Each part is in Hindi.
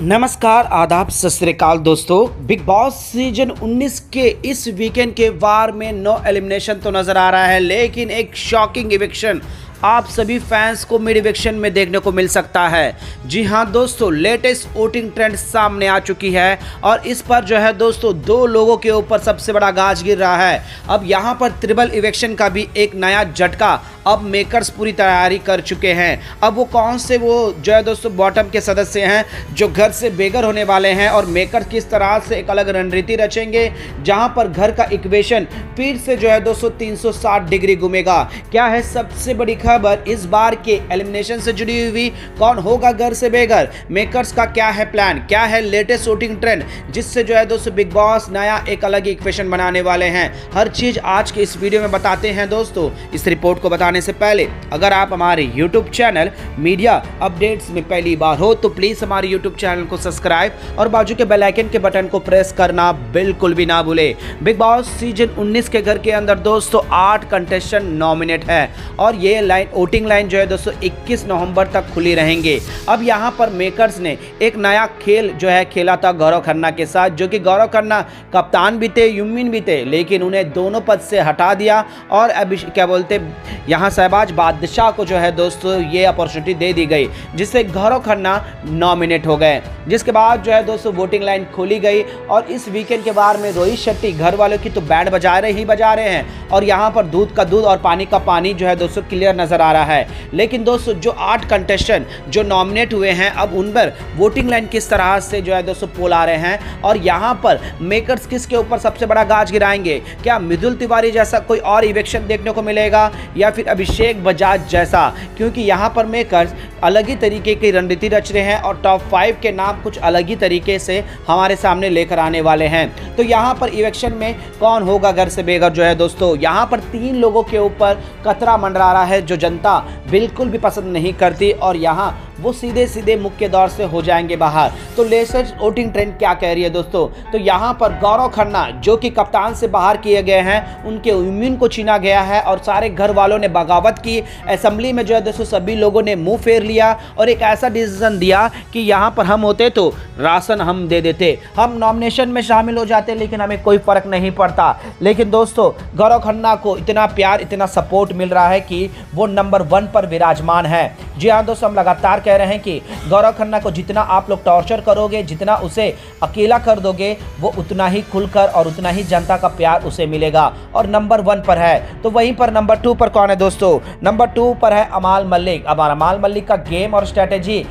नमस्कार, आदाब, सत श्री अकाल दोस्तों। बिग बॉस सीजन 19 के इस वीकेंड के वार में नो एलिमिनेशन तो नज़र आ रहा है, लेकिन एक शॉकिंग इविक्शन आप सभी फैंस को मिड इविक्शन में देखने को मिल सकता है। जी हां दोस्तों, लेटेस्ट वोटिंग ट्रेंड सामने आ चुकी है और इस पर जो है दोस्तों दो लोगों के ऊपर सबसे बड़ा गाज गिर रहा है। अब यहां पर ट्रिपल इविक्शन का भी एक नया झटका अब मेकर्स पूरी तैयारी कर चुके हैं। अब वो कौन से वो जो है दोस्तों बॉटम के सदस्य हैं जो घर से बेघर होने वाले हैं और मेकर्स किस तरह से एक अलग रणनीति रचेंगे जहां पर घर का इक्वेशन फिर से जो है दोस्तों 360 डिग्री घूमेगा। क्या है सबसे बड़ी खबर इस बार के एलिमिनेशन से जुड़ी हुई, कौन होगा घर से बेघर, मेकर्स का क्या है प्लान, क्या है लेटेस्ट वोटिंग ट्रेंड जिससे जो है दोस्तों बिग बॉस नया एक अलग इक्वेशन बनाने वाले हैं। हर चीज आज के इस वीडियो में बताते हैं दोस्तों। इस रिपोर्ट को बताने से पहले अगर आप हमारे यूट्यूब चैनल मीडिया अपडेट्स में पहली बार हो तो प्लीज हमारे यूट्यूब चैनल को सब्सक्राइब और बाजू के बेल आइकन के बटन को प्रेस करना बिल्कुल भी ना भूले। बिग बॉस सीजन 19 के घर के अंदर दोस्तों 8 कंटेस्टेंट नॉमिनेट है और ये लाइन वोटिंग लाइन जो है दोस्तों 21 नवंबर तक खुली रहेंगे। अब यहाँ पर मेकर्स ने एक नया खेल जो है खेला था गौरव खन्ना के साथ, जो कि गौरव खन्ना कप्तान भी थे, यूमिन भी थे, लेकिन उन्हें दोनों पद से हटा दिया और अभी क्या बोलते यहाँ शहबाज बादशाह को जो है दोस्तों ये अपॉर्चुनिटी दे दी गई, जिससे गौरव खन्ना नॉमिनेट हो गए। जिसके बाद जो है दोस्तों वोटिंग लाइन खोली गई और इस वीकेंड के बारे में रोहित शेट्टी घर वालों की तो बैंड बजा रहे हैं और यहाँ पर दूध का दूध और पानी का पानी जो है दोस्तों क्लियर नजर आ रहा है। लेकिन दोस्तों जो 8 कंटेस्टेंट जो नॉमिनेट हुए हैं अब उन पर वोटिंग लाइन किस तरह से जो है दोस्तों पोल आ रहे हैं और यहाँ पर मेकर्स किसके ऊपर सबसे बड़ा गाज गिराएंगे। क्या मृदुल तिवारी जैसा कोई और इवेक्शन देखने को मिलेगा या फिर अभिषेक बजाज जैसा, क्योंकि यहाँ पर मेकर्स अलग ही तरीके की रणनीति रच रहे हैं और टॉप 5 के नाम कुछ अलग ही तरीके से हमारे सामने लेकर आने वाले हैं। तो यहाँ पर इलेक्शन में कौन होगा घर से बेघर जो है दोस्तों, यहाँ पर 3 लोगों के ऊपर कतरा मंडरा रहा है जो जनता बिल्कुल भी पसंद नहीं करती और यहाँ वो सीधे सीधे मुख्य दौर से हो जाएंगे बाहर। तो लेटेस्ट वोटिंग ट्रेंड क्या कह रही है दोस्तों, तो यहाँ पर गौरव खन्ना जो कि कप्तान से बाहर किए गए हैं, उनके उम्मीद को छीना गया है और सारे घर वालों ने बगावत की। असेंबली में जो है दोस्तों सभी लोगों ने मुंह फेर लिया और एक ऐसा डिसीजन दिया कि यहाँ पर हम होते तो राशन हम दे देते, हम नॉमिनेशन में शामिल हो जाते, लेकिन हमें कोई फर्क नहीं पड़ता। लेकिन दोस्तों गौरव खन्ना को इतना प्यार इतना सपोर्ट मिल रहा है कि वो नंबर 1 पर विराजमान है। जी हाँ दोस्तों, हम लगातार कह रहे हैं कि गौरव खन्ना को जितना आप लोग टॉर्चर करोगे, जितना उसे अकेला कर दोगे, वो उतना ही खुलकर और उतना ही जनता का प्यार उसे मिलेगा और नंबर 1 पर है। तो वहीं पर नंबर 2 पर कौन है दोस्तों, नंबर 2 पर है अमाल मलिक। अब अमाल मलिक का गेम और स्ट्रेटेजी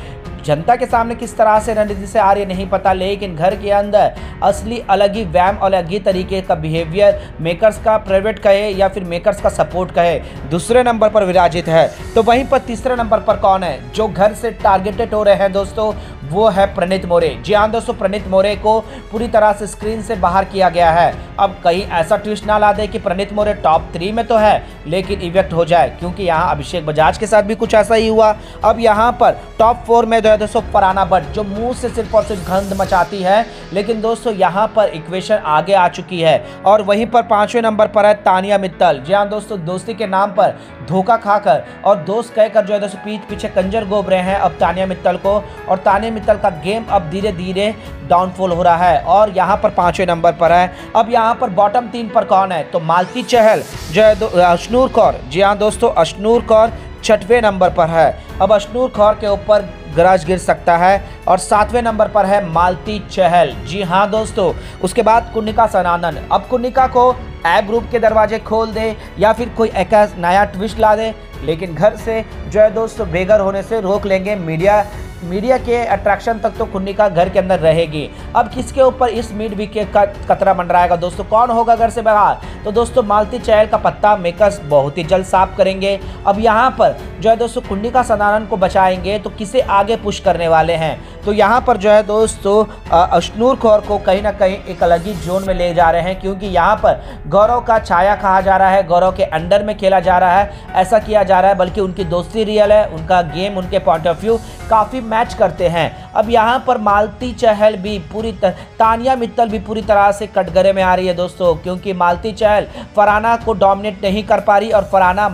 जनता के सामने किस तरह से रणनीति से आ रही है नहीं पता, लेकिन घर के अंदर असली अलग ही वैम और अलग ही तरीके का बिहेवियर मेकर्स का प्राइवेट कहे या फिर मेकर्स का सपोर्ट कहे दूसरे नंबर पर विराजित है। तो वहीं पर तीसरे नंबर पर कौन है जो घर से टारगेटेड हो रहे हैं दोस्तों, वो है प्रणीत मोरे। जी हाँ दोस्तों, प्रणीत मोरे को पूरी तरह से स्क्रीन से बाहर किया गया है। अब कहीं ऐसा ट्विस्ट ना ला दे कि प्रणीत मोरे टॉप 3 में तो है लेकिन इवेक्ट हो जाए, क्योंकि यहाँ अभिषेक बजाज के साथ भी कुछ ऐसा ही हुआ। अब यहाँ पर टॉप 4 में दोस्तों फरहाना भट्ट जो मुंह से सिर्फ और सिर्फ गंध मचाती है, लेकिन दोस्तों यहाँ पर इक्वेशन आगे आ चुकी है। और वहीं पर 5वें नंबर पर है तानिया मित्तल। जी हाँ दोस्तों, दोस्ती के नाम पर धोखा खाकर और दोस्त कहकर जो है दोस्तों पीठ पीछे कंजर गोब रहे हैं अब तानिया मित्तल को, और तानिया मित्तल का गेम अब धीरे धीरे डाउनफॉल हो रहा है और यहाँ पर 5वें नंबर पर है। अब यहाँ पर बॉटम 3 पर कौन है, तो मालती चहल जो है अशनूर कौर। जी हाँ दोस्तों, अशनूर कौर 6वें नंबर पर है। अब अशनूर कौर के ऊपर गराज गिर सकता है और 7वें नंबर पर है मालती चहल। जी हाँ दोस्तों, उसके बाद कुनिका सनातन। अब कुनिका को ए ग्रुप के दरवाजे खोल दे या फिर कोई एक नया ट्विस्ट ला दे, लेकिन घर से जो है दोस्तों बेघर होने से रोक लेंगे। मीडिया के अट्रैक्शन तक तो कुनिका घर के अंदर रहेगी। अब किसके ऊपर इस मिड वीक का कतरा मंडराएगा दोस्तों, कौन होगा घर से बाहर, तो दोस्तों मालती चहल का पत्ता मेकर्स बहुत ही जल्द साफ करेंगे। अब यहाँ पर जो है दोस्तों कुनिका सनातन को बचाएंगे तो किसे आगे पुश करने वाले हैं, तो यहाँ पर जो है दोस्तों अशनूर कौर को कहीं ना कहीं एक अलग ही जोन में ले जा रहे हैं, क्योंकि यहाँ पर गौरव का छाया कहा जा रहा है, गौरव के अंडर में खेला जा रहा है, ऐसा किया जा रहा है, बल्कि उनकी दोस्ती रियल है, उनका गेम उनके पॉइंट ऑफ व्यू काफ़ी मैच करते हैं। अब यहाँ पर मालती चहल भी तानिया मित्तल भी पूरी तरह से कटघरे में आ रही है दोस्तों, क्योंकि मालती चहल फरहाना को डोमिनेट नहीं कर पा रही और फरहाना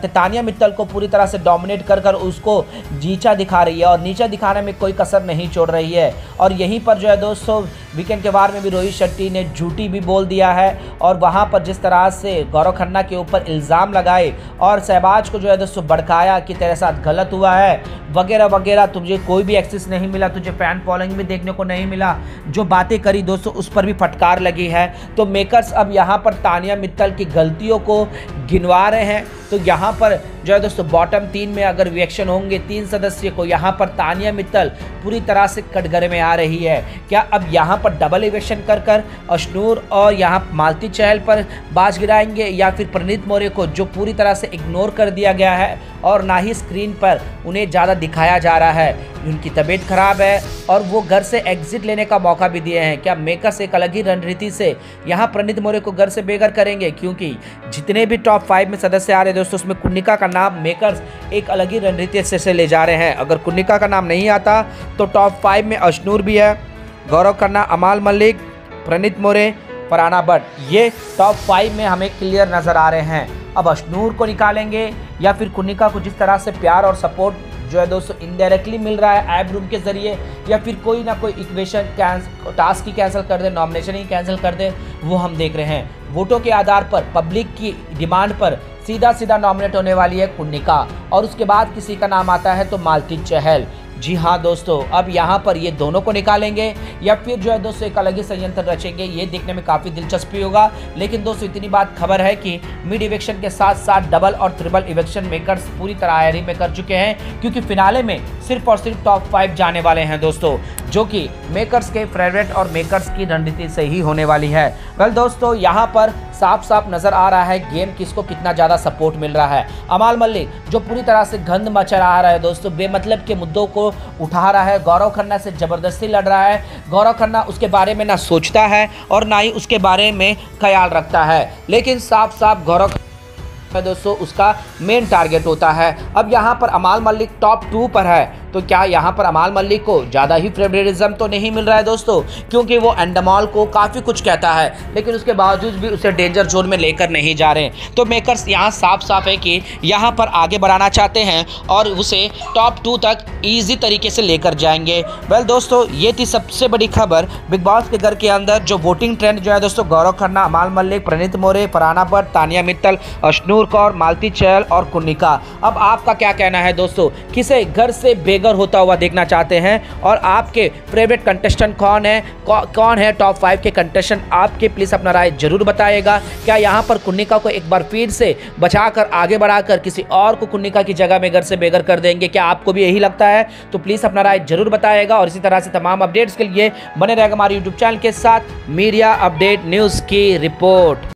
तानिया मित्तल को पूरी तरह से डोमिनेट कर उसको नीचा दिखा रही है और नीचा दिखाने में कोई कसर नहीं छोड़ रही है। और यहीं पर जो है दोस्तों वीकेंड के वार में भी रोहित शेट्टी ने झूठी भी बोल दिया है और वहां पर जिस तरह से गौरव खन्ना के ऊपर इल्ज़ाम लगाए और शहबाज को जो है दोस्तों भड़काया कि तेरे साथ गलत हुआ है वगैरह वगैरह, तुझे कोई भी एक्सेस नहीं मिला, तुझे फैन फॉलोइंग भी देखने को नहीं मिला, जो बातें करी दोस्तों उस पर भी फटकार लगी है। तो मेकर्स अब यहाँ पर तानिया मित्तल की गलतियों को गिनवा रहे हैं। तो यहाँ पर जो है दोस्तों बॉटम 3 में अगर रिएक्शन होंगे 3 सदस्य को, यहाँ पर तानिया मित्तल पूरी तरह से कटघरे में आ रही है। क्या अब यहाँ पर डबल इवेक्शन कर अशनूर और यहाँ मालती चहल पर बाज गिराएंगे या फिर प्रणीत मौर्य को, जो पूरी तरह से इग्नोर कर दिया गया है और ना ही स्क्रीन पर उन्हें ज़्यादा दिखाया जा रहा है। उनकी तबीयत खराब है और वो घर से एग्जिट लेने का मौका भी दिए हैं। क्या मेकर्स एक अलग ही रणनीति से यहाँ प्रणीत मौर्य को घर से बेघर करेंगे? क्योंकि जितने भी टॉप 5 में सदस्य आ रहे हैं दोस्तों उसमें कुन्निका का नाम मेकर्स एक अलग ही रणनीति से ले जा रहे हैं। अगर कुन्निका का नाम नहीं आता तो टॉप 5 में अशनूर भी है, गौरव खन्ना, अमाल मलिक, प्रणीत मौर्य, फरहाना बट, ये टॉप 5 में हमें क्लियर नज़र आ रहे हैं। अब अशनूर को निकालेंगे या फिर कुन्निका को जिस तरह से प्यार और सपोर्ट जो है दोस्तों इनडायरेक्टली मिल रहा है ऐप रूम के जरिए, या फिर कोई ना कोई इक्वेशन टास्क ही कैंसिल कर दे, नॉमिनेशन ही कैंसिल कर दे, वो हम देख रहे हैं। वोटों के आधार पर पब्लिक की डिमांड पर सीधा नॉमिनेट होने वाली है कुन्निका और उसके बाद किसी का नाम आता है तो मालती चहल। जी हाँ दोस्तों, अब यहाँ पर ये दोनों को निकालेंगे या फिर जो है दोस्तों एक अलग ही संयंत्र रचेंगे, ये देखने में काफ़ी दिलचस्पी होगा। लेकिन दोस्तों इतनी बात खबर है कि मिड इवेक्शन के साथ साथ डबल और ट्रिपल इवेक्शन मेकर्स पूरी तैयारी में कर चुके हैं, क्योंकि फिनाले में सिर्फ और सिर्फ टॉप 5 जाने वाले हैं दोस्तों, जो कि मेकर्स के फेवरेट और मेकर्स की रणनीति से ही होने वाली है। वेल दोस्तों, यहाँ पर साफ नजर आ रहा है गेम किसको कितना ज़्यादा सपोर्ट मिल रहा है। अमाल मलिक जो पूरी तरह से गंद मचा रहा है दोस्तों, बेमतलब के मुद्दों को उठा रहा है, गौरव खन्ना से ज़बरदस्ती लड़ रहा है। गौरव खन्ना उसके बारे में ना सोचता है और ना ही उसके बारे में ख्याल रखता है, लेकिन साफ गौरव दोस्तों उसका मेन टारगेट होता है। अब यहाँ पर अमाल मलिक टॉप 2 पर है, तो क्या यहाँ पर अमाल मलिक को ज़्यादा ही फेवरेटिज्म तो नहीं मिल रहा है दोस्तों, क्योंकि वो एंडमाल को काफ़ी कुछ कहता है लेकिन उसके बावजूद भी उसे डेंजर जोन में लेकर नहीं जा रहे। तो मेकर्स यहाँ साफ है कि यहाँ पर आगे बढ़ाना चाहते हैं और उसे टॉप 2 तक ईजी तरीके से लेकर जाएंगे। वेल दोस्तों, ये थी सबसे बड़ी खबर बिग बॉस के घर के अंदर, जो वोटिंग ट्रेंड जो है दोस्तों गौरव खन्ना, अमाल मलिक, प्रणीत मौर्य, फरहाना बट, तानिया मित्तल, अशनूर कौर, मालती चहल और कुन्निका। अब आपका क्या कहना है दोस्तों, किसे घर से बेघर होता हुआ देखना चाहते हैं और आपके फेवरेट कंटेस्टेंट कौन है टॉप 5 के कंटेस्टेंट आपके? प्लीज अपना राय जरूर बताइएगा। क्या यहाँ पर कुन्निका को एक बार फिर से बचाकर आगे बढ़ाकर किसी और को कुन्निका की जगह में घर से बेघर कर देंगे? क्या आपको भी यही लगता है? तो प्लीज अपना राय जरूर बताइएगा और इसी तरह से तमाम अपडेट्स के लिए बने रहेगा हमारे यूट्यूब चैनल के साथ। मीडिया अपडेट न्यूज की रिपोर्ट।